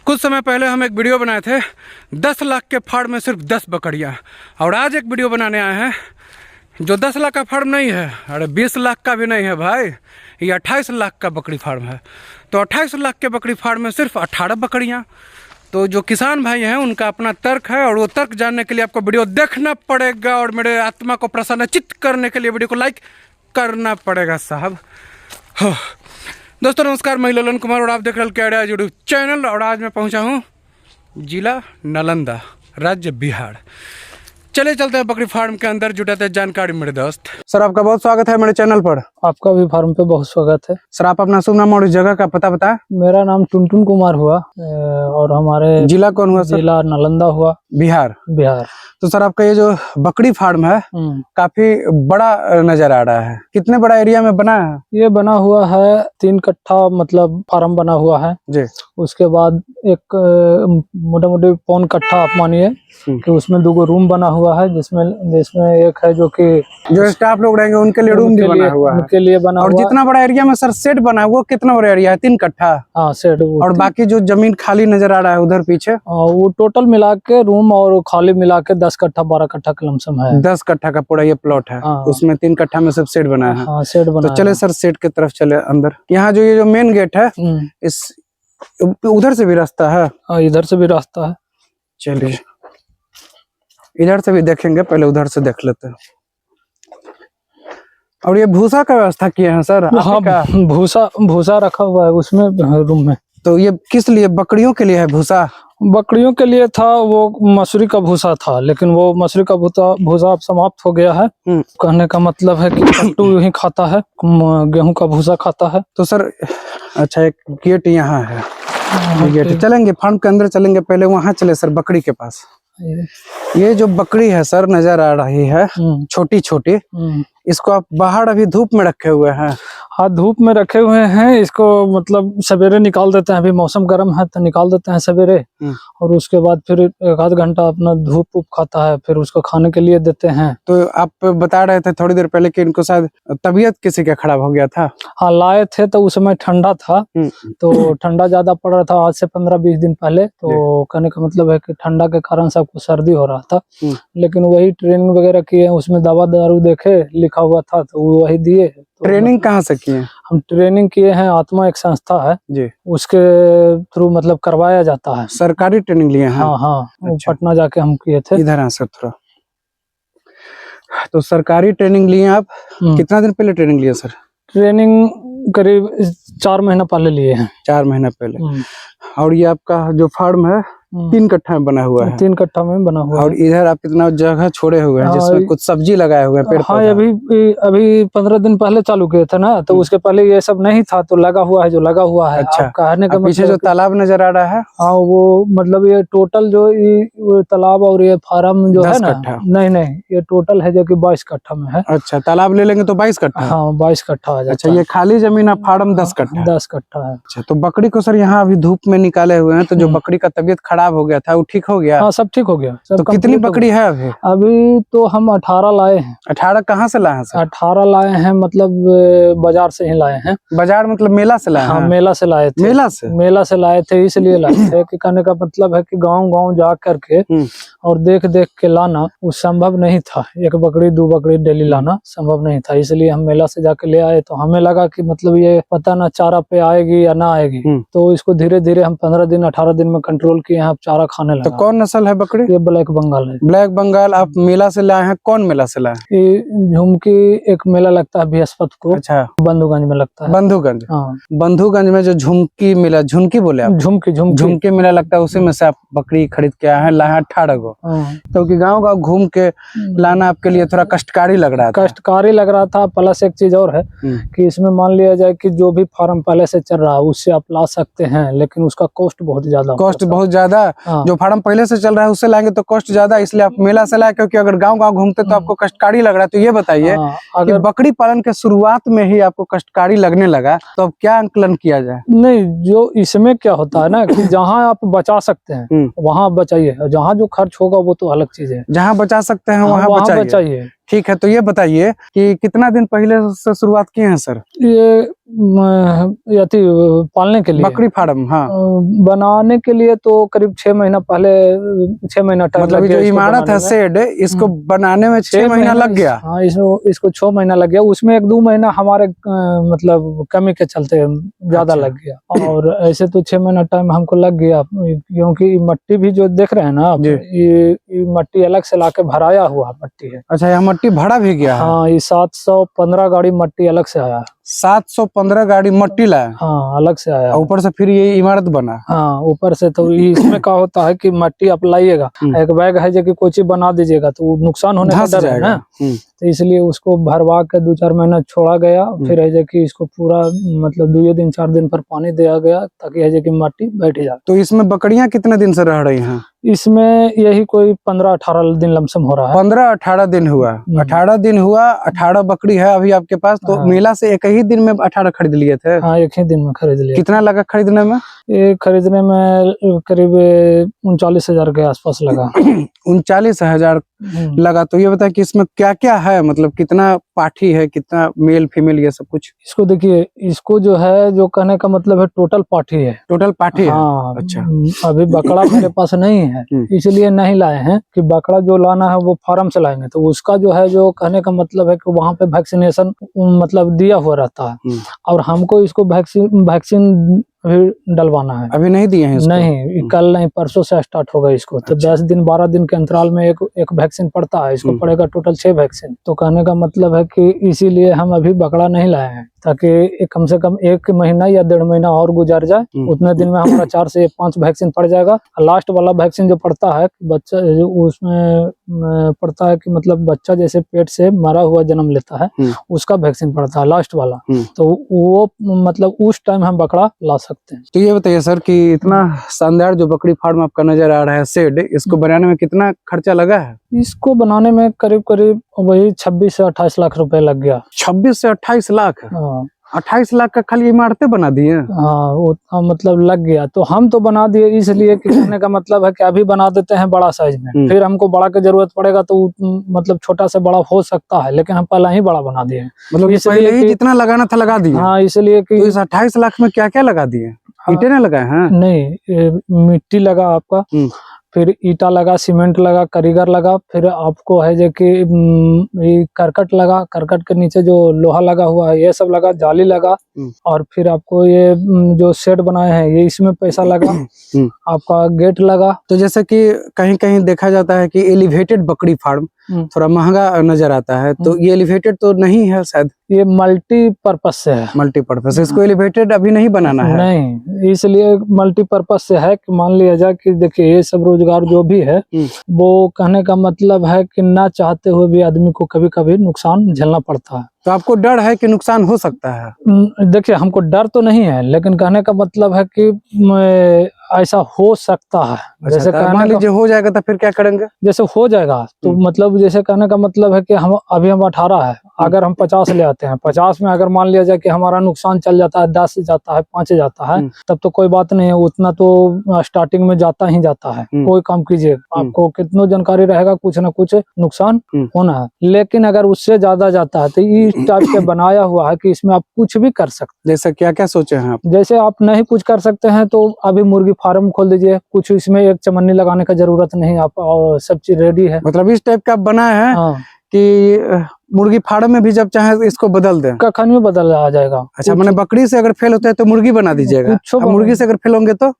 कुछ समय पहले हम एक वीडियो बनाए थे 10 लाख के फार्म में सिर्फ 10 बकरियां, और आज एक वीडियो बनाने आए हैं जो 10 लाख का फार्म नहीं है, अरे 20 लाख का भी नहीं है भाई, ये 28 लाख का बकरी फार्म है। तो 28 लाख के बकरी फार्म में सिर्फ 18 बकरियां। तो जो किसान भाई हैं उनका अपना तर्क है, और वो तर्क जानने के लिए आपको वीडियो देखना पड़ेगा, और मेरे आत्मा को प्रसन्नचित्त करने के लिए वीडियो को लाइक करना पड़ेगा साहब। दोस्तों नमस्कार, मैं ललन कुमार और आप देख रहे हैं क्या यूट्यूब चैनल। और आज मैं पहुंचा हूं जिला नालंदा, राज्य बिहार। चले चलते हैं बकरी फार्म के अंदर, जुटाते हैं जानकारी मेरे दोस्त। सर आपका बहुत स्वागत है मेरे चैनल पर। आपका भी फार्म पे बहुत स्वागत है। सर आप अपना शुभ नाम और इस जगह का पता बताएं। मेरा नाम टुनटुन कुमार हुआ और हमारे जिला कौन हुआ सर? जिला नालंदा हुआ, बिहार। बिहार। तो सर आपका ये जो बकरी फार्म है काफी बड़ा नजर आ रहा है, कितने बड़ा एरिया में बना है? ये बना हुआ है 3 कट्ठा, मतलब फार्म बना हुआ है जी। उसके बाद एक मोटा मोटी 1.25 कट्ठा आप मानिए कि उसमें 2 रूम बना हुआ है, जिसमें एक है जो स्टाफ लोग रहेंगे उनके लिए रूम भी बना हुआ है, उनके लिए बना और हुआ। जितना बड़ा एरिया में सर शेड बना है वो कितना बड़ा एरिया है? 3 कट्ठा। हाँ शेड। और बाकी जो जमीन खाली नजर आ रहा है उधर पीछे, वो टोटल मिला के रूम और खाली मिला के 10 कट्ठा 12 कट्ठा के लमसम है। 10 कट्ठा का पूरा ये प्लॉट है। उसमें 3 कट्ठा में सब शेड बना है। हाँ शेड बना। तो चले सर शेड की तरफ चले अंदर। यहाँ जो ये जो मेन गेट है, इस उधर से भी रास्ता है? हाँ इधर से भी रास्ता है। चलिए इधर से भी देखेंगे, पहले उधर से देख लेते हैं। और ये भूसा का व्यवस्था किए हैं सर? हाँ भूसा रखा हुआ है उसमें रूम में। तो ये किस लिए, बकरियों के लिए है भूसा? बकरियों के लिए था, वो मसूरी का भूसा था, लेकिन वो मसूरी का भूसा अब समाप्त हो गया है। कहने का मतलब है कि कट्टू ही खाता है, गेहूं का भूसा खाता है। तो सर अच्छा एक गेट यहाँ है, गेट चलेंगे फार्म के अंदर चलेंगे, पहले वहाँ चले सर बकरी के पास। ये जो बकरी है सर नजर आ रही है छोटी छोटी, इसको आप बाहर अभी धूप में रखे हुए हैं? हाँ धूप में रखे हुए हैं। इसको मतलब सवेरे निकाल देते हैं, अभी मौसम गर्म है तो निकाल देते हैं सवेरे, और उसके बाद फिर 1 आध घंटा अपना धूप खाता है, फिर उसको खाने के लिए देते हैं। तो आप बता रहे थे थोड़ी देर पहले कि इनको शायद तबीयत किसी का खराब हो गया था? हाँ लाए थे तो उस समय ठंडा था, तो ठंडा ज्यादा पड़ रहा था आज से 15-20 दिन पहले। तो कहने का मतलब है कि ठंडा के कारण सबको सर्दी हो रहा था, लेकिन वही ट्रेनिंग वगैरह किए, उसमें दवा दारू देखे लिखा हुआ था तो वही दिए। तो ट्रेनिंग कहाँ से किए? हम ट्रेनिंग किए हैं, आत्मा एक संस्था है जी, उसके थ्रू मतलब करवाया जाता है। सरकारी ट्रेनिंग लिए हैं? हाँ अच्छा। पटना जाके हम किए थे। इधर आ सर थोड़ा। तो सरकारी ट्रेनिंग लिए आप? कितना दिन पहले ट्रेनिंग लिए सर? ट्रेनिंग करीब 4 महीना पहले लिए हैं। 4 महीना पहले। और ये आपका जो फार्म है 3 कट्ठा में बना हुआ है? 3 कट्ठा में बना हुआ है। और इधर आप इतना जगह छोड़े हुए हैं जिसमें कुछ सब्जी लगाए हुए हैं, पेड़ हाँ अभी 15 दिन पहले चालू किए थे ना, तो उसके पहले ये सब नहीं था, तो लगा हुआ है जो लगा हुआ है। अच्छा। कहने का पीछे जो तालाब नजर आ रहा है, हाँ वो मतलब ये टोटल जो ये तालाब और ये फार्म जो है ना, नहीं ये टोटल है जो कि 22 कट्ठा में है। अच्छा तालाब ले लेंगे तो 22 कट्ठा? हाँ 22 कट्ठा आ जाता है। अच्छा ये खाली जमीन है, फार्म 10 कट्ठा? 10 कट्ठा है। अच्छा तो बकरी को सर यहाँ अभी धूप में निकाले हुए हैं, तो जो बकरी का तबीयत खराब हो गया था वो ठीक हो गया? हाँ सब ठीक हो गया। तो कितनी बकरी है अभी? अभी तो हम 18 लाए हैं। 18 कहाँ से लाए हैं सर? 18 लाए हैं, मतलब बाजार से ही लाए हैं। बाजार मतलब मेला से लाए? हाँ मेला से लाए थे। मेला से लाए थे, इसलिए लाए थे कि कहने का मतलब है कि गांव जा करके और देख के लाना वो संभव नहीं था। 1 बकरी 2 बकरी डेली लाना संभव नहीं था, इसलिए हम मेला से जाके ले आए। तो हमें लगा कि मतलब ये पता ना चारा पे आएगी या ना आएगी, तो इसको धीरे धीरे हम 15 दिन 18 दिन में कंट्रोल किए हैं, अब चारा खाने लगा। तो कौन नस्ल है बकरी? ये ब्लैक बंगाल है। ब्लैक बंगाल आप मेला से लाए हैं? कौन मेला से लाए? ये झुमकी एक मेला लगता है बृहस्पति को। अच्छा बंधुगंज में लगता है। बंधुगंज? हाँ बंधुगंज में जो झुमकी मेला, झुमकी बोले आप? झुमकी मेला लगता है, उसी में से आप बकरी खरीद के आए हैं, लाए 18 को। क्योंकि गाँव घूम के लाना आपके लिए थोड़ा कष्टकारी लग रहा था? कष्टकारी लग रहा था, प्लस एक चीज और है कि इसमें मान लिया जाए कि जो भी फार्म पहले से चल रहा है उससे आप ला सकते हैं, लेकिन उसका कॉस्ट बहुत ज्यादा। कॉस्ट बहुत ज्यादा? जो फार्म पहले से चल रहा है उससे लाएंगे तो कॉस्ट ज्यादा, इसलिए आप मेला से लाए। क्योंकि अगर गांव घूमते तो आपको कष्टकारी लग रहा है। तो ये बताइए अगर बकरी पालन के शुरुआत में ही आपको कष्टकारी लगने लगा तो अब क्या आंकलन किया जाए? नहीं, जो इसमें क्या होता है ना कि जहाँ आप बचा सकते हैं वहाँ बचाइए, जहाँ जो खर्च होगा वो तो अलग चीज है। जहाँ बचा सकते हैं वहाँ बचाइए। ठीक है, तो ये बताइए कि कितना दिन पहले से शुरुआत किए हैं सर? ये यति पालने के लिए बकरी फार्म? हाँ, बनाने के लिए तो करीब 6 महीना पहले, 6 महीना टाइम मतलब लग गया जो इसको इमारत है बनाने में। शेड, इसको बनाने में 6 महीना लग गया। हाँ, इसको 6 महीना लग गया। उसमें 1-2 महीना हमारे मतलब कमी के चलते ज्यादा अच्छा। लग गया, और ऐसे तो 6 महीना टाइम हमको लग गया, क्योंकि मट्टी भी जो देख रहे हैं ना आप, जी। ये मट्टी अलग से लाके भराया हुआ मट्टी है। अच्छा, यहाँ मट्टी भरा भी गया है? हाँ, ये 715 गाड़ी मट्टी अलग से आया है। 715 गाड़ी मट्टी लाया? हाँ, अलग से आया। ऊपर से फिर ये इमारत बना? हाँ, ऊपर से। तो इसमें क्या होता है कि मट्टी आप लाइएगा, एक बैग है जो कि कोई चीज बना दीजिएगा तो नुकसान होने का डर है ना, तो इसलिए उसको भरवा के 2-4 महीना छोड़ा गया। फिर है कि इसको पूरा मतलब 2 दिन 4 दिन पर पानी दिया गया, ताकि है कि मट्टी बैठ जाए। तो इसमें बकरियां कितने दिन से रह रही हैं? इसमें यही कोई 15-18 दिन लमसम हो रहा है। 15-18 दिन हुआ? 18 दिन हुआ, 18 बकरी है अभी आपके पास। तो हाँ। मेला से एक ही दिन में 18 खरीद लिए थे? हाँ, एक ही दिन में खरीद लिया। कितना लगा खरीदने में? ये खरीदने में करीब 39,000 के आसपास लगा। 39,000 लगा। तो ये बताए कि इसमें क्या क्या है, मतलब कितना पाठी है, कितना मेल फीमेल, ये सब कुछ? इसको देखिए, इसको जो है, जो कहने का मतलब है टोटल पाठी है। टोटल पाठी है? हाँ। अच्छा। अभी बकरा मेरे पास नहीं है, इसलिए नहीं लाए हैं कि बकरा जो लाना है वो फार्म से लाएंगे, तो उसका जो है, जो कहने का मतलब है कि वहाँ पे वैक्सीनेशन मतलब दिया हुआ रहता है, और हमको इसको वैक्सीन अभी डलवाना है। अभी नहीं दिए हैं इसको? नहीं, कल नहीं, परसों से स्टार्ट होगा इसको। तो 10 दिन 12 दिन के अंतराल में एक वैक्सीन पड़ता है, इसको पड़ेगा टोटल 6 वैक्सीन। तो कहने का मतलब है कि इसीलिए हम अभी बकरा नहीं लाए हैं, ताकि कम से कम 1 महीना या 1.5 महीना और गुजर जाए, उतने दिन में हमारा 4 से 5 वैक्सीन पड़ जाएगा। लास्ट वाला वैक्सीन जो पड़ता है बच्चा, उसमें पड़ता है कि मतलब बच्चा जैसे पेट से मरा हुआ जन्म लेता है, उसका वैक्सीन पड़ता है लास्ट वाला। तो वो मतलब उस टाइम हम बकरा ला सकते हैं। तो ये बताइए सर कि इतना शानदार जो बकरी फार्म आपका नजर आ रहा है शेड, इसको बनाने में कितना खर्चा लगा है? इसको बनाने में करीब वही 26 से 28 लाख रुपए लग गया। 26 से 28 लाख? हाँ। 28 लाख का खाली इमारतें बना दिए? हाँ, वो मतलब लग गया। तो हम तो बना दिए इसलिए कि कहने का मतलब है कि अभी बना देते हैं बड़ा साइज में, फिर हमको बड़ा की जरूरत पड़ेगा तो मतलब छोटा से बड़ा हो सकता है, लेकिन हम पहले ही बड़ा बना दिए। मतलब इसलिए ही जितना लगाना था लगा दिए? हाँ, इसलिए कि तो इस 28 लाख में क्या क्या लगा दिए? ईंटें ना लगाए हैं? नहीं, मिट्टी लगा आपका, फिर ईटा लगा, सीमेंट लगा, कारीगर लगा, फिर आपको है जो कि करकट लगा, करकट के नीचे जो लोहा लगा हुआ है ये सब लगा, जाली लगा, और फिर आपको ये जो शेड बनाए हैं ये इसमें पैसा लगा, आपका गेट लगा। तो जैसे कि कहीं कहीं देखा जाता है कि एलिवेटेड बकरी फार्म थोड़ा महंगा नजर आता है, तो ये एलिवेटेड तो नहीं है शायद? ये मल्टीपर्पज से है। मल्टीपर्पज, इसको एलिवेटेड अभी नहीं बनाना है? नहीं, इसलिए मल्टीपर्पज से है कि मान लिया जाए कि देखिए ये सब रोजगार जो भी है वो कहने का मतलब है कि ना चाहते हुए भी आदमी को कभी कभी नुकसान झेलना पड़ता है। तो आपको डर है कि नुकसान हो सकता है? देखिए, हमको डर तो नहीं है, लेकिन कहने का मतलब है कि ऐसा हो सकता है। अच्छा, जैसे मान लीजिए हो जाएगा तो फिर क्या करेंगे? जैसे हो जाएगा तो मतलब जैसे कहने का मतलब है कि हम 18 है, अगर हम 50 ले आते हैं, 50 में अगर मान लिया जाए कि हमारा नुकसान चल जाता है, 10 जाता है, 5 जाता है, तब तो कोई बात नहीं है, उतना तो स्टार्टिंग में जाता ही जाता है। कोई काम कीजिए, आपको कितना जानकारी रहेगा, कुछ ना कुछ नुकसान होना है। लेकिन अगर उससे ज्यादा जाता है तो इस टाइप से बनाया हुआ है कि इसमें आप कुछ भी कर सकते। जैसे क्या क्या सोचे हैं आप? जैसे आप नहीं कुछ कर सकते हैं तो अभी मुर्गी फार्म खोल दीजिए, कुछ इसमें एक चमन्नी लगाने का जरूरत नहीं, आप सब चीज रेडी है। मतलब इस टाइप का बनाए हैं कि मुर्गी फार्म में भी जब चाहे इसको बदल दें, कखन में बदल आ जाएगा। अच्छा, मैंने बकरी से अगर फेल होता है तो मुर्गी बना दीजिएगा, मुर्गी से अगर फेल होंगे तो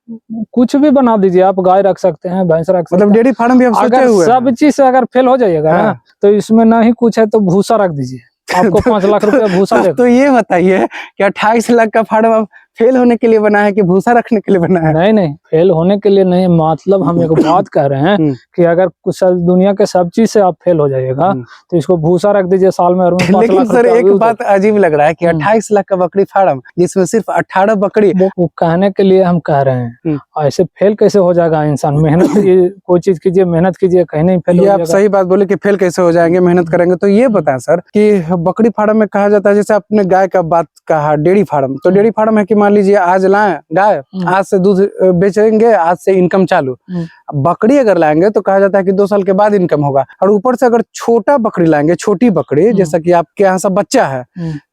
कुछ भी बना दीजिए। आप गाय रख सकते हैं, भैंस रख सकते हैं, मतलब डेयरी फार्म भी आप सोचे हुए हैं। सब चीज से अगर फेल हो जाइएगा ना, तो इसमें ना ही कुछ है तो भूसा रख दीजिए, आपको 5 लाख रुपया भूसा देगा। तो ये बताइए कि 28 लाख का फार्म आप फेल होने के लिए बना है कि भूसा रखने के लिए बना है? नहीं, फेल होने के लिए नहीं, मतलब हम एक बात कर रहे हैं कि अगर कुछ दुनिया के सब चीज से आप फेल हो जाइएगा तो इसको भूसा रख दीजिए साल में। लेकिन सर एक बात अजीब लग रहा है कि 28 लाख का बकरी फार्म जिसमें सिर्फ 18 बकरी, वो कहने के लिए हम कह रहे हैं, ऐसे फेल कैसे हो जाएगा इंसान? मेहनत कोई चीज कीजिए, मेहनत कीजिए, कहीं नहीं फेल हो जाएगा। आप सही बात बोले कि फेल कैसे हो जाएंगे, मेहनत करेंगे। तो ये बताएं सर कि बकरी फार्म में कहा जाता है, जैसे आपने गाय का बात कहा, डेयरी फार्म, तो डेयरी फार्म है कि मान लीजिए आज लाए गाय, आज से दूध बेचेंगे, आज से इनकम चालू, बकरी अगर लाएंगे तो कहा जाता है कि 2 साल के बाद इनकम होगा, और ऊपर से अगर छोटा बकरी लाएंगे, छोटी बकरी जैसा कि आपके यहाँ सब बच्चा है,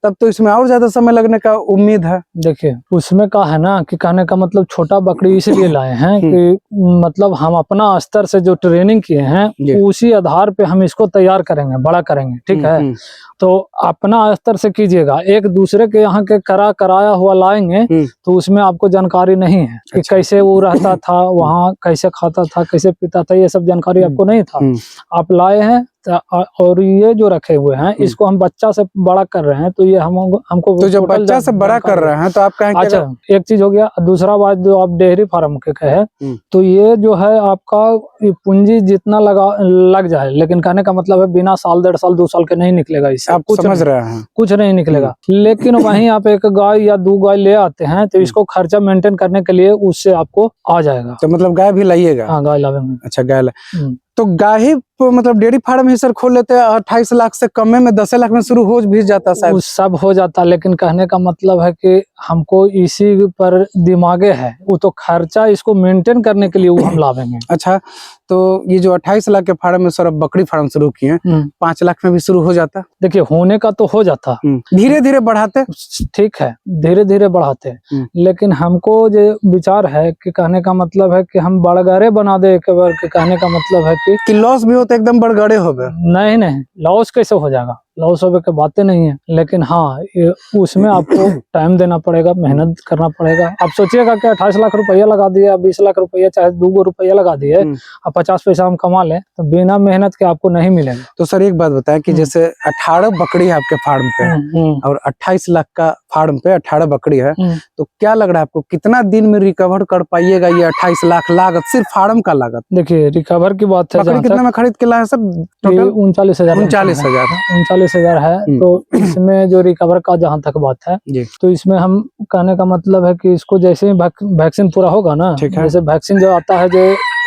तब तो इसमें और ज्यादा समय लगने का उम्मीद है। देखिए उसमें क्या है ना कि कहने का मतलब छोटा बकरी इसलिए लाए हैं कि मतलब हम अपना स्तर से जो ट्रेनिंग किए हैं उसी आधार पे हम इसको तैयार करेंगे, बड़ा करेंगे, ठीक है। तो अपना स्तर से कीजिएगा, एक दूसरे के यहाँ के कराया हुआ लाएंगे तो उसमें आपको जानकारी नहीं है कि कैसे वो रहता था वहाँ, कैसे खाता था, कैसे पीता था, ये सब जानकारी आपको नहीं था। आप लाए हैं और ये जो रखे हुए हैं इसको हम बच्चा से बड़ा कर रहे हैं, तो ये हमको तो जब बच्चा से बड़ा कर रहे हैं तो आप कहेंगे अच्छा एक चीज हो गया। दूसरा बात जो आप डेयरी फार्म के कहे, तो ये जो है आपका पूंजी जितना लग जाए, लेकिन कहने का मतलब है बिना साल 1.5 साल 2 साल के नहीं निकलेगा इससे, आप समझ रहे हैं, कुछ नहीं निकलेगा। लेकिन वहीं आप एक गाय या 2 गाय ले आते हैं तो इसको खर्चा मेंटेन करने के लिए उससे आपको आ जाएगा। तो मतलब गाय भी लाइएगा? हाँ गाय लावेंगे। अच्छा गाय तो गाय ही मतलब डेयरी फार्म ही सर खोल लेते हैं, 28 लाख से कम में 10 लाख में शुरू हो भी जाता है, सब हो जाता। लेकिन कहने का मतलब है कि हमको इसी पर दिमागे है, वो तो खर्चा इसको मेंटेन करने के लिए वो हम लावेंगे। अच्छा तो ये जो 28 लाख के फार्म में सर अब बकरी फार्म शुरू किए, 5 लाख में भी शुरू हो जाता? देखिए होने का तो हो जाता, धीरे धीरे बढ़ाते, ठीक है धीरे धीरे बढ़ाते। लेकिन हमको जो विचार है कि कहने का मतलब है कि हम बड़गड़े बना दे एक बार, के कहने का मतलब है कि लॉस भी हो तो एकदम बड़गड़े हो गए। नहीं लॉस कैसे हो जाएगा, लॉस होने की बातें नहीं है। लेकिन हाँ उसमें आपको टाइम देना पड़ेगा, मेहनत करना पड़ेगा। आप सोचिएगा कि 28 लाख रुपया लगा दिया, 20 लाख रुपया, चाहे 2 रुपया लगा दिए, अब 50 पैसा हम कमा लें तो बिना मेहनत के आपको नहीं मिलेगा। तो सर एक बात बताएं कि जैसे 18 बकरी है आपके फार्म पे और 28 लाख का फार्म पे 18 बकरी है, तो क्या लग रहा है आपको कितना दिन में रिकवर कर पाइएगा ये 28 लाख लागत, सिर्फ फार्म का लागत? देखिए रिकवर की बात है, बकरी कितना में खरीद के लाए सब? टोटल 39,000 है। तो इसमें जो रिकवर का जहाँ तक बात है, तो इसमें हम कहने का मतलब है कि इसको जैसे ही वैक्सीन पूरा होगा ना, जैसे वैक्सीन जो आता है, जो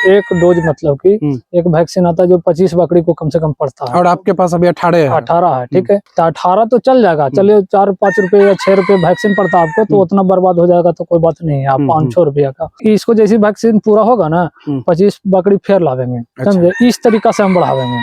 एक डोज मतलब कि एक वैक्सीन आता है जो 25 बकरी को कम से कम पड़ता है, और आपके पास अभी 18 है, ठीक है। तो 18 तो चल जाएगा, चलिए 4-5 रुपए या 6 रुपए वैक्सीन पड़ता है आपको, तो उतना बर्बाद हो जाएगा तो कोई बात नहीं है। आप 500 रुपया का इसको जैसे वैक्सीन पूरा होगा ना, 25 बकरी फिर लावेंगे, समझे? इस तरीका से हम बढ़ावेंगे।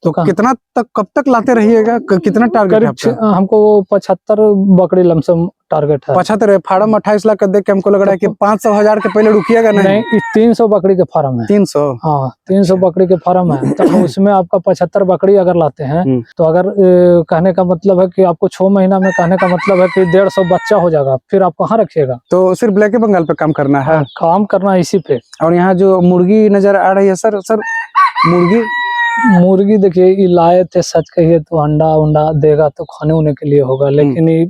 तो कितना तक, कब तक लाते रहिएगा, कितना टारगेट है आपका? हमको 75 बकरी लमसम टारगेट है। 75 फार्म 28 लाख का देख के हमको लग रहा है कि 500,000 के पहले रुकिएगा नहीं? 300 बकरी के फार्म है। 300? हाँ 300 बकरी के फार्म है। तो उसमें आपका 75 बकरी अगर लाते हैं तो अगर कहने का मतलब है कि आपको 6 महीना में, कहने का मतलब है कि 150 बच्चा हो जाएगा, फिर आप कहाँ रखिएगा? तो सिर्फ ब्लैक बंगाल पे काम करना है? काम करना इसी पे। और यहाँ जो मुर्गी नजर आ रही है सर मुर्गी देखिए ये लाए थे, सच कहिए तो अंडा देगा तो खाने उने के लिए होगा, लेकिन ये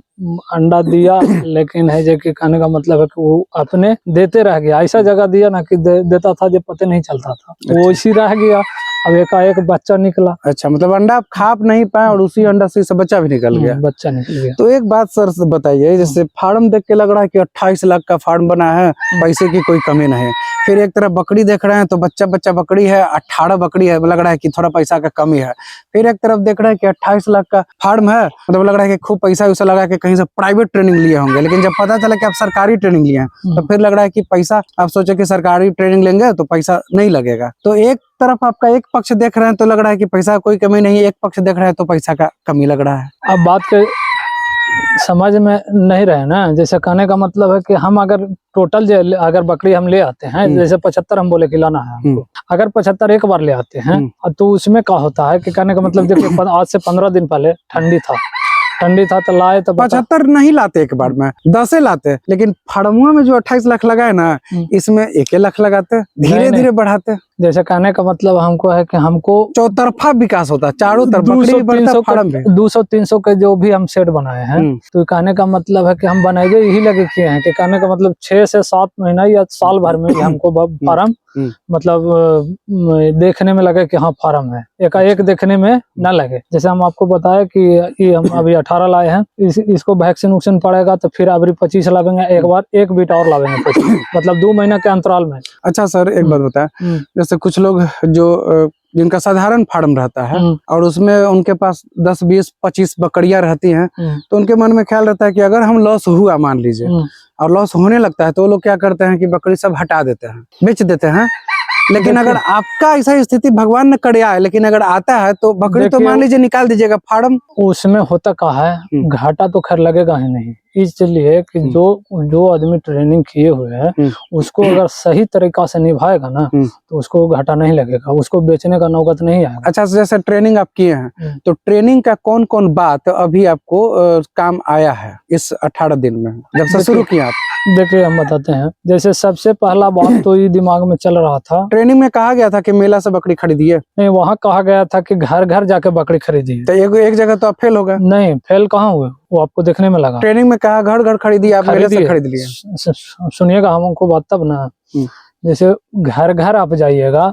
अंडा दिया लेकिन है जो कि कहने का मतलब है कि वो अपने देते रह गया। ऐसा जगह दिया ना कि देता था जो पता नहीं चलता था, वो इसी रह गया। अब एकाएक बच्चा निकला। अच्छा मतलब अंडा आप खा नहीं पाए और उसी अंडा से बच्चा भी निकल गया? बच्चा निकल गया। तो एक बात सर बताइए, जैसे फार्म देख के लग रहा है कि 28 लाख का फार्म बना है, पैसे की कोई कमी नहीं, फिर एक तरफ बकरी देख रहे हैं तो बच्चा बकरी है, 18 बकरी है, लग रहा है कि थोड़ा पैसा का कमी है। फिर एक तरफ देख रहे हैं कि 28 लाख का फार्म है, मतलब लग रहा है कि खूब पैसा वैसा लगा के कहीं से प्राइवेट ट्रेनिंग लिए होंगे, लेकिन जब पता चला कि आप सरकारी ट्रेनिंग लिए हैं तो फिर लग रहा है कि पैसा, आप सोचे कि सरकारी ट्रेनिंग लेंगे तो पैसा नहीं लगेगा। तो एक तरफ आपका एक पक्ष देख रहे हैं तो लग रहा है कि पैसा कोई कमी नहीं है, एक पक्ष देख रहे हैं तो पैसा का कमी लग रहा है। अब बात के समझ में नहीं रहे ना, जैसे कहने का मतलब है कि हम अगर टोटल अगर बकरी हम ले आते हैं, जैसे 75 हम बोले कि लाना है हमको, अगर 75 एक बार ले आते हैं तो उसमें क्या होता है कि कहने का मतलब देखिए आज से 15 दिन पहले ठंडी था तो लाए तो 75 नहीं लाते एक बार में, 10 लाते, लेकिन फार्मुआ में जो 28 लाख लगाए ना, इसमें 1 लाख लगाते, धीरे धीरे बढ़ाते। जैसे कहने का मतलब हमको है कि हमको चौतरफा विकास होता है, चारों तरफ बकरी बढ़ता, फार्म भी 200-300 के जो भी हम सेट बनाए हैं, तो कहने का मतलब है कि हम बनाए यही लगे किए हैं कि कहने का मतलब 6 से 7 महीना या साल भर में हमको फार्म मतलब देखने में लगे कि हाँ फार्म है, एकाएक देखने में न लगे। जैसे हम आपको बताया कि हम अभी 18 लाए हैं, इसको वैक्सीन पड़ेगा तो फिर अभी 25 लावेंगे, एक बार एक बीट और लावेंगे 25, मतलब 2 महीना के अंतराल में। अच्छा सर एक बात बताए, जैसे कुछ लोग जो जिनका साधारण फार्म रहता है और उसमें उनके पास 10, 20, 25 बकरियां रहती हैं, तो उनके मन में ख्याल रहता है कि अगर हम लॉस हुआ मान लीजिए और लॉस होने लगता है तो वो लोग क्या करते हैं कि बकरी सब हटा देते हैं, बेच देते हैं, लेकिन अगर आपका ऐसा स्थिति भगवान ने करे आए, लेकिन अगर आता है तो बकरी तो मान लीजिए निकाल दीजिएगा, फार्म उसमें होता कहा है, घाटा तो खैर लगेगा ही नहीं, इसलिए कि जो आदमी ट्रेनिंग किए हुए हैं उसको अगर सही तरीका से निभाएगा ना तो उसको घाटा नहीं लगेगा, उसको बेचने का नौबत नहीं आएगा। अच्छा, जैसे ट्रेनिंग आप किए हैं तो ट्रेनिंग का कौन कौन बात अभी आपको काम आया है इस 18 दिन में जब से शुरू किया आप? देखिए हम बताते हैं, जैसे सबसे पहला बात तो ये दिमाग में चल रहा था, ट्रेनिंग में कहा गया था कि मेला से बकरी खरीदिए, नहीं वहाँ कहा गया था कि घर घर जाके बकरी खरीदिए, तो एक जगह तो आप फेल हो गए। नहीं फेल कहाँ हुए, वो आपको देखने में लगा। ट्रेनिंग में कहा घर घर खरीदिए, आप मेले से खरीद लिए। सुनिएगा हमको बात तब ना, जैसे घर घर आप जाइएगा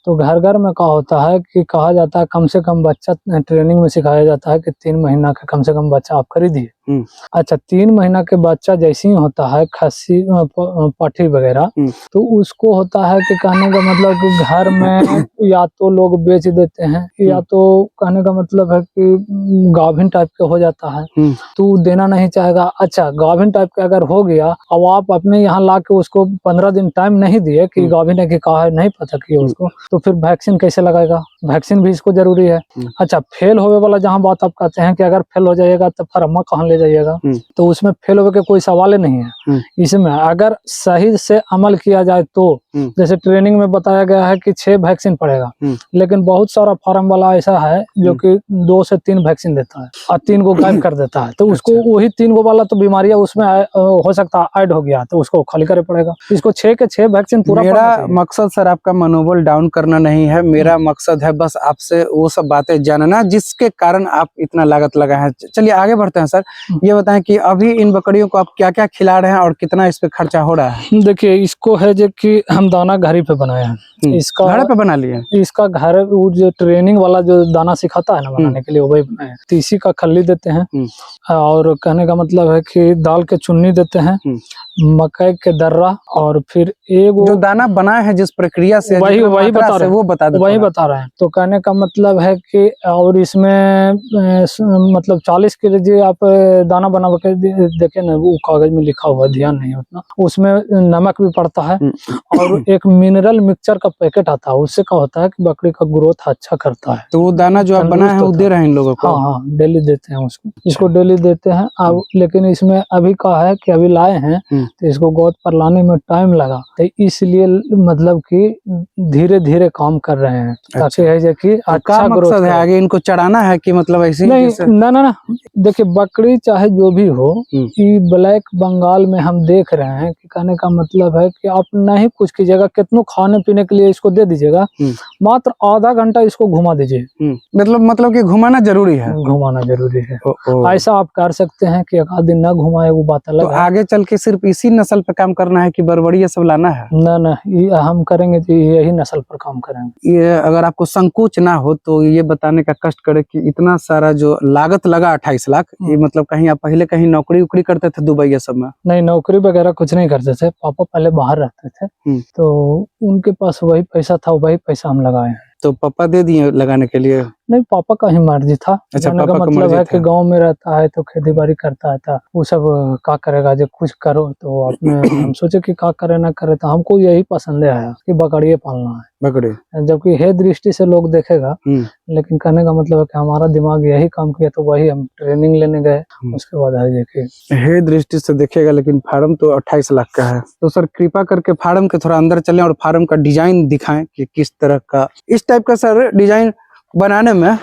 तो घर घर में क्या होता है कि कहा जाता है कम से कम बच्चा, ट्रेनिंग में सिखाया जाता है कि 3 महीना का कम से कम बच्चा आप खरीदिए। अच्छा 3 महीना के बच्चा जैसे ही होता है खस्सी पाठी वगैरह, तो उसको होता है कि कहने का मतलब कि घर में या तो लोग बेच देते हैं या तो कहने का मतलब है कि गाभिन टाइप का हो जाता है तो देना नहीं चाहेगा। अच्छा गाभिन टाइप का अगर हो गया, अब आप अपने यहाँ ला के उसको 15 दिन टाइम नहीं दिए कि गाभिन है कि कहा है नहीं पता किया उसको, तो फिर वैक्सीन कैसे लगाएगा? वैक्सीन भी इसको जरूरी है। अच्छा फेल होने वाला जहाँ बात आप कहते हैं कि अगर फेल हो जाएगा तो फरमा कहाँ ले जाइएगा, तो उसमें फेल होने के कोई सवाल ही नहीं है। इसमें अगर सही से अमल किया जाए तो जैसे ट्रेनिंग में बताया गया है कि 6 वैक्सीन पड़ेगा, लेकिन बहुत सारा फार्म वाला ऐसा है जो कि 2 से 3 वैक्सीन देता है और 3 को गायब कर देता है, तो उसको वही 3 को वाला तो बीमारियां उसमें हो सकता है ऐड हो गया तो उसको खाली करे पड़ेगा। इसको 6 के 6 वैक्सीन पूरा। मेरा मकसद सर आपका मनोबल डाउन करना नहीं है, मेरा मकसद है बस आपसे वो सब बातें जानना जिसके कारण आप इतना लागत लगा है। चलिए आगे बढ़ते हैं सर, ये बताएं कि अभी इन बकरियों को आप क्या क्या खिला रहे हैं और कितना इस पे खर्चा हो रहा है? देखिए इसको है जो कि हम दाना घर ही पे बनाए हैं, इसका घर पे बना लिए, इसका घर वो जो ट्रेनिंग वाला जो दाना सिखाता है ना बनाने के लिए वही बनाए हैं। तीसी का खल्ली देते हैं और कहने का मतलब है कि दाल के चुन्नी देते हैं, मकई के दर्रा, और फिर एक जो दाना बनाए हैं जिस प्रक्रिया से वही बता रहे हैं, वो वही बता रहे हैं। तो कहने का मतलब है कि और इसमें मतलब 40 kg आप दाना बना के देखे ना, वो कागज में लिखा हुआ ध्यान नहीं उतना, उसमें नमक भी पड़ता है और एक मिनरल मिक्सचर का पैकेट आता है, उससे क्या होता है कि बकरी का ग्रोथ अच्छा करता है। तो वो दाना जो आप बनाए हैं वो दे रहे हैं इन लोगों को? हाँ हाँ डेली देते हैं उसको, इसको डेली देते हैं। अब लेकिन इसमें अभी कहा है कि अभी लाए हैं तो इसको गोद पर लाने में टाइम लगा, तो इसलिए मतलब कि धीरे धीरे काम कर रहे हैं ताकि है कि अच्छा ग्रोथ है। आगे इनको चढ़ाना है कि मतलब ऐसे नहीं ना देखिए बकरी चाहे जो भी हो, कि ब्लैक बंगाल में हम देख रहे हैं कि कहने का मतलब है कि आप नहीं कुछ कीजिएगा, कितनों खाने पीने के लिए इसको दे दीजिएगा, मात्र आधा घंटा इसको घुमा दीजिए। मतलब कि घुमाना जरूरी है, घुमाना जरूरी है। ऐसा आप कर सकते हैं कि एक आध दिन न घुमाए वो बात अलग है। आगे चल के सिर्फ इसी नस्ल पे काम करना है कि बरबड़ी ये सब लाना है? ना हम करेंगे तो यही नस्ल पर काम करेंगे। ये अगर आपको संकोच ना हो तो ये बताने का कष्ट करे कि इतना सारा जो लागत लगा 28 लाख, ये मतलब कहीं आप पहले कहीं नौकरी उकरी करते थे दुबई ये सब में? नहीं नौकरी वगैरह कुछ नहीं करते थे, पापा पहले बाहर रहते थे तो उनके पास वही पैसा था, वही पैसा हम लगाए हैं। तो पापा दे दिए लगाने के लिए? नहीं पापा का ही मर्जी था। अच्छा, पापा का मतलब है कि गांव में रहता है तो खेती बाड़ी करता है, वो सब का करेगा, जब कुछ करो तो अपने हम सोचे कि का करे ना करे, तो हमको यही पसंद आया कि बकरिए पालना है, बकरी। जबकि हे दृष्टि से लोग देखेगा, लेकिन कहने का मतलब है कि हमारा दिमाग यही काम किया तो वही हम ट्रेनिंग लेने गए, उसके बाद है देखिए हे दृष्टि से देखेगा, लेकिन फार्म तो 28 लाख का है। तो सर कृपा करके फार्म के थोड़ा अंदर चलें और फार्म का डिजाइन दिखाएं कि किस तरह का इस टाइप का सर डिजाइन बनाने में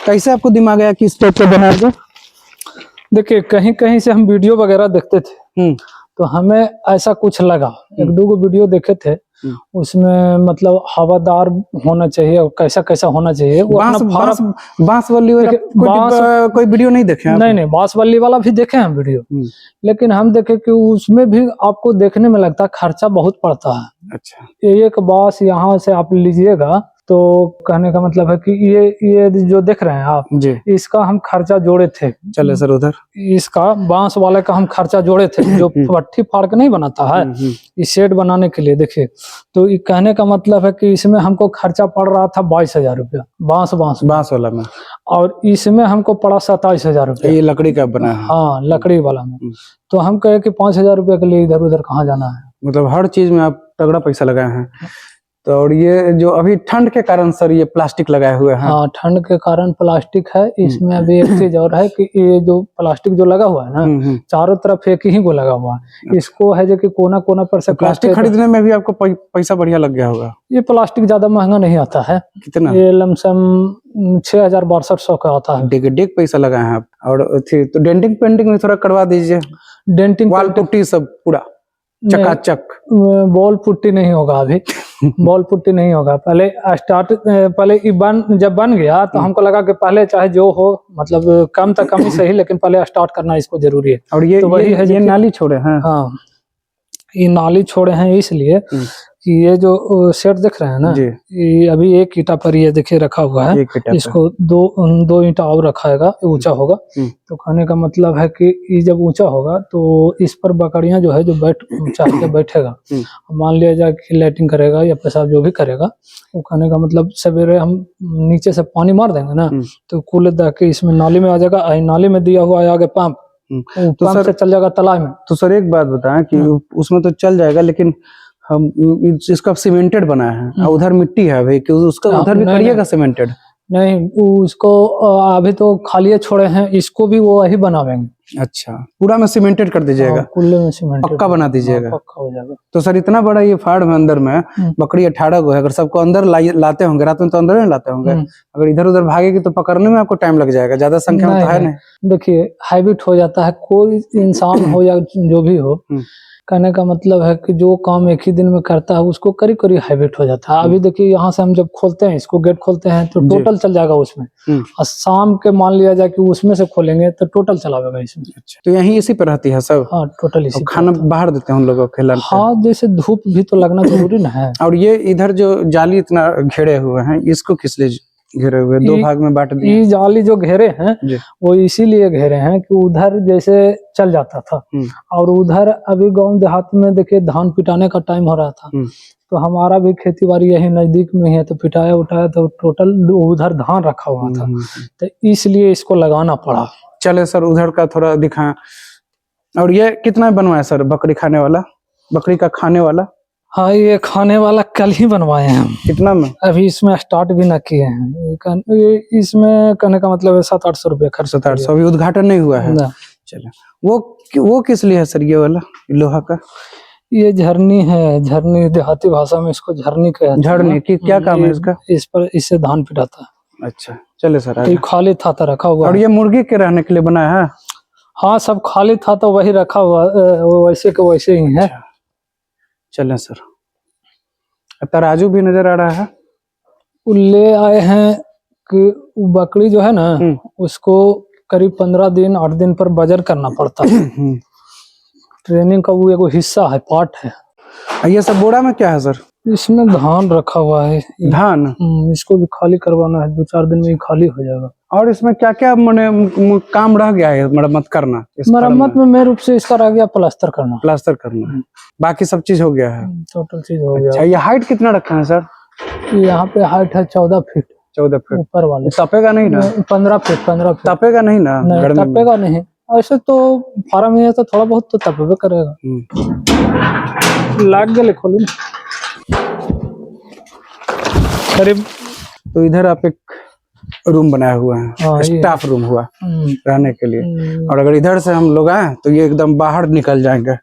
कैसे आपको दिमाग आया कि इस टाइप का बना दो? देखिए कहीं कहीं से हम वीडियो वगैरह देखते थे तो हमें ऐसा कुछ लगा, 1-2 वीडियो देखे थे, उसमें मतलब हवादार होना चाहिए और कैसा कैसा होना चाहिए। वो बांस वाली कोई वीडियो नहीं देखे? नहीं बांस वाली वाला भी देखे हैं वीडियो, लेकिन हम देखे कि उसमें भी आपको देखने में लगता है खर्चा बहुत पड़ता है। अच्छा, एक बांस यहाँ से आप लीजिएगा तो कहने का मतलब है कि ये जो देख रहे हैं आप जी, इसका हम खर्चा जोड़े थे। चले सर उधर, इसका बांस वाले का हम खर्चा जोड़े थे, जो भट्ठी फाड़ के नहीं बनाता है इस शेड बनाने के लिए। देखिए तो ये कहने का मतलब है कि इसमें हमको खर्चा पड़ रहा था 22,000 रुपया बांस वाला में, और इसमें हमको पड़ा 27,000 रुपया। ये लकड़ी का बना है? हाँ लकड़ी वाला में। तो हम कहे कि 5,000 रुपया के लिए इधर उधर कहाँ जाना है। मतलब हर चीज में आप तगड़ा पैसा लगाए हैं। तो और ये जो अभी ठंड के कारण सर ये प्लास्टिक लगाए हुए हैं। हाँ, ठंड के कारण प्लास्टिक है। इसमें अभी एक चीज और है कि ये जो प्लास्टिक जो लगा हुआ है ना, चारों तरफ एक ही को लगा हुआ है। इसको है जो कि कोना कोना पर से प्लास्टिक खरीदने में भी आपको पैसा बढ़िया लग गया होगा। ये प्लास्टिक ज्यादा महंगा नहीं आता है। कितना? ये लमसम 6,062 का आता है। डिग पैसा लगाए हैं आप। और तो डेंटिंग पेंटिंग में थोड़ा करवा दीजिए। डेंटिंग वॉल पुट्टी सब पूरा चकाचक। बॉल पुट्टी नहीं होगा अभी। बॉल पुट्टी नहीं होगा। पहले जब बन गया तो हमको लगा कि पहले चाहे जो हो, मतलब कम तक कम ही सही, लेकिन पहले स्टार्ट करना इसको जरूरी है। और ये तो वही है ये नाली छोड़े हैं। हाँ, ये नाली छोड़े हैं इसलिए कि ये जो सेट देख रहे हैं ना, ये अभी एक ईंटा पर ये देखिए रखा हुआ है। इसको दो ईंटा और रखाएगा, ऊंचा होगा। तो कहने का मतलब है कि ये जब ऊंचा होगा तो इस पर बकरियां जो है जो चाह के बैठेगा। मान लिया जाए कि लाइटिंग करेगा या पेशाब जो भी करेगा, वो कहने का मतलब सवेरे हम नीचे से पानी मार देंगे ना, तो कूले दे के इसमें नाली में आ जाएगा। नाली में दिया हुआ है आगे पंप, तो पंप से चल जाएगा तालाब में। तो सर एक बात बताएं कि उसमें तो चल जाएगा, लेकिन हम इसका सीमेंटेड बना है, उधर मिट्टी है भाई, कि उसका उधर भी करिएगा सीमेंटेड? नहीं, उसको अभी तो खाली छोड़े हैं, इसको भी वो वही बनावेंगे। अच्छा, पूरा में सीमेंटेड कर दीजिएगा? कुल्ले में सीमेंटेड पक्का बना दीजिएगा? पक्का हो जाएगा। तो सर इतना बड़ा ये फाड़ में अंदर में बकरी 18 गो है, अगर सबको अंदर लाते होंगे, रात में तो अंदर में लाते होंगे, अगर इधर उधर भागेगी तो पकड़ने में आपको टाइम लग जाएगा, ज्यादा संख्या में तो है नहीं। देखिए, हैबिट हो जाता है, कोई इंसान हो या जो भी हो, कहने का मतलब है कि जो काम एक ही दिन में करता है उसको करीब करीब हैबिट हो जाता है। अभी देखिए, यहाँ से हम जब खोलते हैं, इसको गेट खोलते हैं तो टोटल चल जाएगा उसमें, और शाम के मान लिया जाए कि उसमें से खोलेंगे तो टोटल चलावेगा इसमें। अच्छा, तो यही इसी पे रहती है सब? हाँ, टोटल इसी। खाना बाहर देते हैं उन लोगों को खिलाने? हाँ, जैसे धूप भी तो लगना जरूरी ना है। और ये इधर जो जाली इतना घेरे हुए हैं, इसको किस लिए घेरे हुए? दो भाग में बांट दिए। ये जाली जो घेरे हैं वो इसीलिए घेरे हैं कि उधर जैसे चल जाता था, और उधर अभी गांव देहात में देखिए धान पिटाने का टाइम हो रहा था, तो हमारा भी खेती बाड़ी यही नजदीक में है, तो पिटाया उठाया तो टोटल उधर धान रखा हुआ था, तो इसलिए इसको लगाना पड़ा। चले सर उधर का थोड़ा दिखाएं। और ये कितना बनवाया सर बकरी खाने वाला, बकरी का खाने वाला? हाँ, ये खाने वाला कल ही बनवाए हैं हम। कितना में? अभी इसमें स्टार्ट भी ना किए हैं। ये इसमें कहने का मतलब है 700-800 रुपये खर्च। 700-800 अभी उद्घाटन नहीं हुआ है? चलो, वो किस लिए है सर ये वाला लोहा का? ये झरनी है, झरनी देहाती भाषा में इसको झरनी कहते हैं। झरनी की क्या काम है इसका? इस पर इससे धान पिटाता है। अच्छा, चले सर। तो खाली था तो रखा हुआ। और ये मुर्गी के रहने के लिए बना है? हाँ, सब खाली था तो वही रखा हुआ, वैसे के वैसे ही है। चलें सर। तराजू भी नजर आ रहा है। ले आए हैं कि बकरी जो है ना, उसको करीब 15 दिन 8 दिन पर बजर करना पड़ता है। ट्रेनिंग का वो एक हिस्सा है, पार्ट है। ये सब बोरा में क्या है सर? इसमें धान रखा हुआ है। धान? इसको भी खाली करवाना है, 2-4 दिन में ही खाली हो जाएगा। और इसमें क्या क्या मैंने काम रह गया है मरम्मत करना? मरम्मत में मेन रूप से इसका रह गया प्लास्टर करना। प्लास्टर करना, बाकी सब चीज हो गया है? टोटल चीज हो गया। अच्छा, ये हाइट कितना रखा है सर? यहाँ पे हाइट है 14 फीट। 14 फीट ऊपर वाले। तपेगा नहीं ना? 15 फीट। तपेगा नहीं ना? तपेगा नहीं। ऐसे तो फार्म में है तो थोड़ा बहुत तो तपेगा करेगा। लाग गए खोलो करीब। तो इधर आप एक रूम बनाया हुआ है, स्टाफ रूम हुआ रहने के लिए। और अगर इधर से हम लोग आए तो ये एकदम बाहर निकल जाएंगे।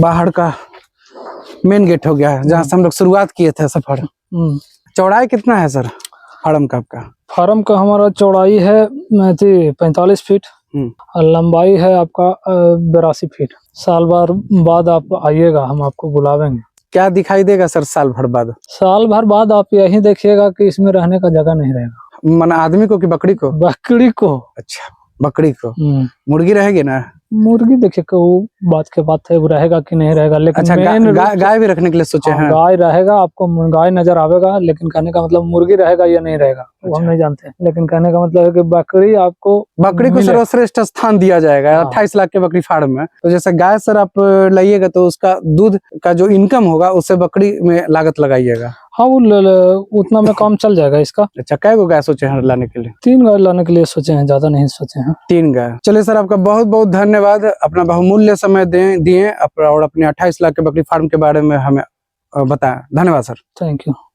बाहर का मेन गेट हो गया है, जहाँ से हम लोग शुरुआत किए थे सफर। चौड़ाई कितना है सर फार्म का आपका? फार्म का हमारा चौड़ाई है 45 फीट और लंबाई है आपका 82 फीट। साल भर बाद आप आइएगा, हम आपको बुलावेंगे। क्या दिखाई देगा सर साल भर बाद? साल भर बाद आप यही देखिएगा कि इसमें रहने का जगह नहीं रहेगा। मन आदमी को कि बकरी को? बकरी को। अच्छा, बकरी को। मुर्गी रहेगी ना? मुर्गी देखिए वो बात के बात है, वो रहेगा कि नहीं रहेगा। लेकिन अच्छा, गाय भी रखने के लिए सोचे हैं? गाय रहेगा, आपको गाय नजर आवेगा, लेकिन कहने का मतलब मुर्गी रहेगा या नहीं रहेगा वो हम नहीं जानते। लेकिन कहने का मतलब है कि बकरी आपको, बकरी को सर्वश्रेष्ठ स्थान दिया जाएगा। 28 लाख के बकरी फार्म में। तो जैसे गाय सर आप लाइएगा तो उसका दूध का जो इनकम होगा उससे बकरी में लागत लगाइएगा। हाँ, वो उतना में काम चल जाएगा इसका। अच्छा, कै गो गाय सोचे हैं लाने के लिए? 3 गाय लाने के लिए सोचे हैं, ज्यादा नहीं सोचे हैं। 3 गाय। चलिए सर, आपका बहुत बहुत धन्यवाद, अपना बहुमूल्य समय दिए और अपने 28 लाख के बकरी फार्म के बारे में हमें बताया। धन्यवाद सर। Thank you.